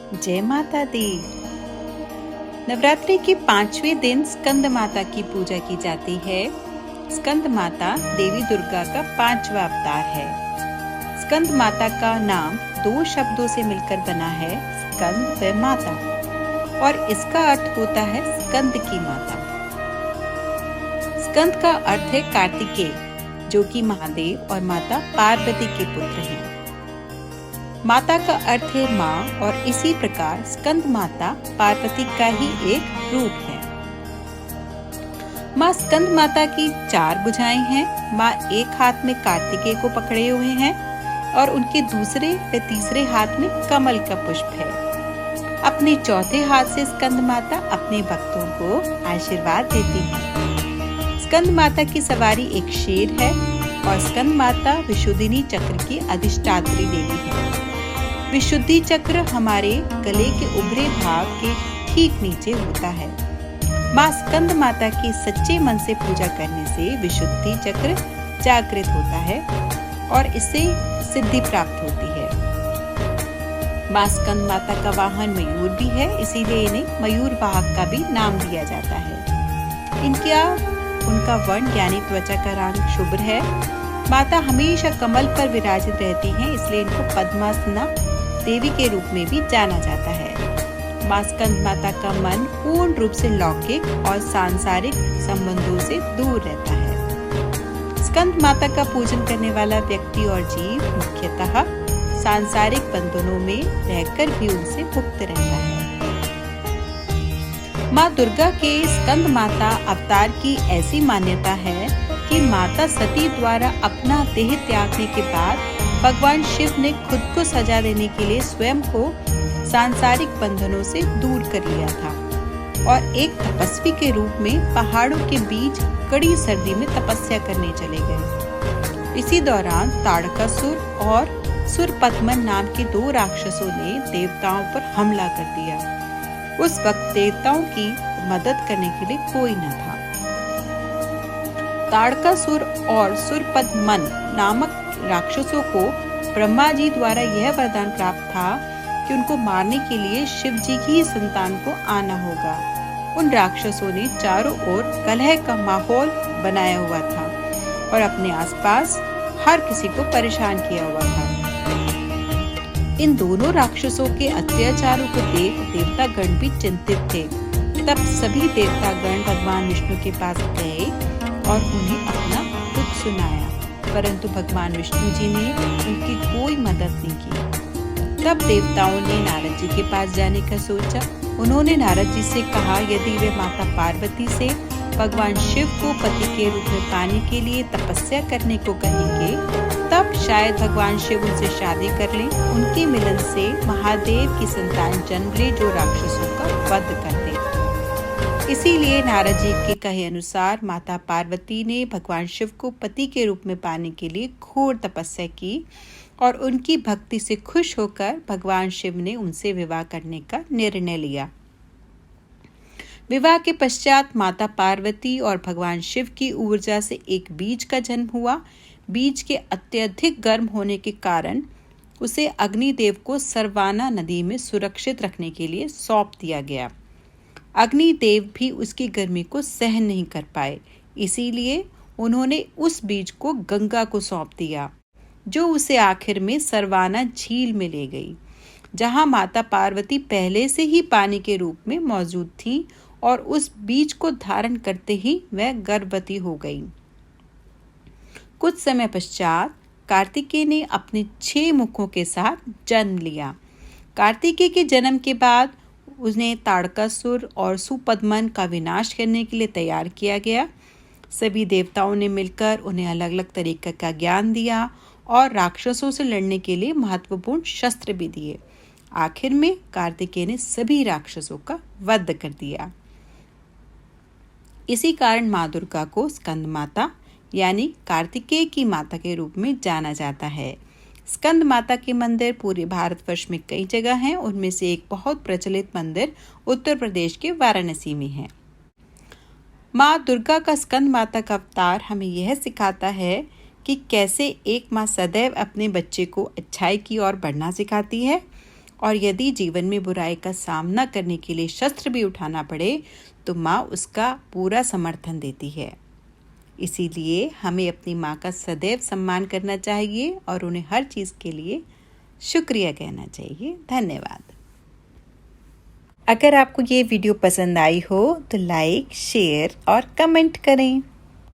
जय माता दी। नवरात्रि के 5वें दिन स्कंद माता की पूजा की जाती है। स्कंद माता देवी दुर्गा का 5वां अवतार है। स्कंद माता का नाम 2 शब्दों से मिलकर बना है, स्कंद व माता, और इसका अर्थ होता है स्कंद की माता। स्कंद का अर्थ है कार्तिकेय, जो कि महादेव और माता पार्वती के पुत्र हैं। माता का अर्थ है माँ, और इसी प्रकार स्कंद माता पार्वती का ही एक रूप है। माँ स्कंद माता की 4 भुजाएं हैं। माँ एक हाथ में कार्तिकेय को पकड़े हुए हैं और उनके दूसरे व तीसरे हाथ में कमल का पुष्प है। अपने चौथे हाथ से स्कंद माता अपने भक्तों को आशीर्वाद देती है। स्कंद माता की सवारी एक शेर है और स्कंद माता विशुद्धिनी चक्र की अधिष्ठात्री देवी है। विशुद्धि चक्र हमारे गले के उभरे भाग के ठीक नीचे होता है। माँ स्कंद माता की सच्चे मन से पूजा करने से विशुद्धि चक्र जागृत होता है और इससे सिद्धि प्राप्त होती है। माँ स्कंद माता का वाहन मयूर भी है, इसीलिए इन्हें मयूर वाहक का भी नाम दिया जाता है। उनका वर्ण यानी त्वचा का रंग शुभ्र है। माता हमेशा कमल पर विराजित रहती हैं, इसलिए इनको पद्मासना देवी के रूप में भी जाना जाता है। माँ स्कंद माता का मन पूर्ण रूप से लौकिक और सांसारिक संबंधों से दूर रहता है। स्कंद माता का पूजन करने वाला व्यक्ति और जीव मुख्यतः सांसारिक बंधनों में रहकर भी उनसे मुक्त रहता है। माँ दुर्गा के स्कंद माता अवतार की ऐसी मान्यता है कि माता सती द्वारा अपना देह त्यागने के बाद भगवान शिव ने खुद को सजा देने के लिए स्वयं को सांसारिक बंधनों से दूर कर लिया था और एक तपस्वी के रूप में पहाड़ों के बीच कड़ी सर्दी में तपस्या करने चले गए। इसी दौरान ताड़कासुर और सुरपद्मन नाम के 2 राक्षसों ने देवताओं पर हमला कर दिया। उस वक्त देवताओं की मदद करने के लिए कोई न था। ताड़कासुर और सुरपद्मन नामक राक्षसों को ब्रह्मा जी द्वारा यह वरदान प्राप्त था कि उनको मारने के लिए शिव जी की संतान को आना होगा। उन राक्षसों ने चारों ओर कलह का माहौल बनाया हुआ था और अपने आसपास हर किसी को परेशान किया हुआ था। इन दोनों राक्षसों के अत्याचारों को देख देवतागण भी चिंतित थे। तब सभी देवतागण भगवान विष्णु के पास गए और उन्हें अपना दुख सुनाया, परंतु भगवान विष्णु जी ने उनकी कोई मदद नहीं की। तब देवताओं ने नारद जी के पास जाने का सोचा। उन्होंने नारद जी से कहा, यदि वे माता पार्वती से भगवान शिव को पति के रूप में पाने के लिए तपस्या करने को कहेंगे, तब शायद भगवान शिव उनसे शादी कर लें। उनके मिलन से महादेव की संतान जन्म ले जो राक्षसों का वध कर दे। इसीलिए नारद जी के कहे अनुसार माता पार्वती ने भगवान शिव को पति के रूप में पाने के लिए घोर तपस्या की और उनकी भक्ति से खुश होकर भगवान शिव ने उनसे विवाह करने का निर्णय लिया। विवाह के पश्चात माता पार्वती और भगवान शिव की ऊर्जा से एक बीज का जन्म हुआ। बीज के अत्यधिक गर्म होने के कारण उसे अग्निदेव को सरवाना नदी में सुरक्षित रखने के लिए सौंप दिया गया। अग्निदेव भी उसकी गर्मी को सहन नहीं कर पाए, इसीलिए उन्होंने उस बीज को गंगा को सौंप दिया, जो उसे आखिर में सरवाना झील में ले गई, जहां माता पार्वती पहले से ही पानी के रूप में मौजूद थी और उस बीज को धारण करते ही वह गर्भवती हो गई। कुछ समय पश्चात कार्तिकेय ने अपने 6 मुखों के साथ जन्म लिया। कार्तिकेय के जन्म के बाद उन्हें ताड़कासुर और सुपद्मन का विनाश करने के लिए तैयार किया गया। सभी देवताओं ने मिलकर उन्हें अलग अलग तरीके का ज्ञान दिया और राक्षसों से लड़ने के लिए महत्वपूर्ण शस्त्र भी दिए। आखिर में कार्तिकेय ने सभी राक्षसों का वध कर दिया। इसी कारण माँ दुर्गा को स्कंद माता यानी कार्तिकेय की माता के रूप में जाना जाता है। स्कंद माता के मंदिर पूरे भारतवर्ष में कई जगह हैं। उनमें से एक बहुत प्रचलित मंदिर उत्तर प्रदेश के वाराणसी में है। माँ दुर्गा का स्कंद माता का अवतार हमें यह सिखाता है कि कैसे एक माँ सदैव अपने बच्चे को अच्छाई की ओर बढ़ना सिखाती है और यदि जीवन में बुराई का सामना करने के लिए शस्त्र भी उठाना पड़े तो माँ उसका पूरा समर्थन देती है। इसीलिए हमें अपनी माँ का सदैव सम्मान करना चाहिए और उन्हें हर चीज़ के लिए शुक्रिया कहना चाहिए। धन्यवाद। अगर आपको ये वीडियो पसंद आई हो तो लाइक, शेयर और कमेंट करें।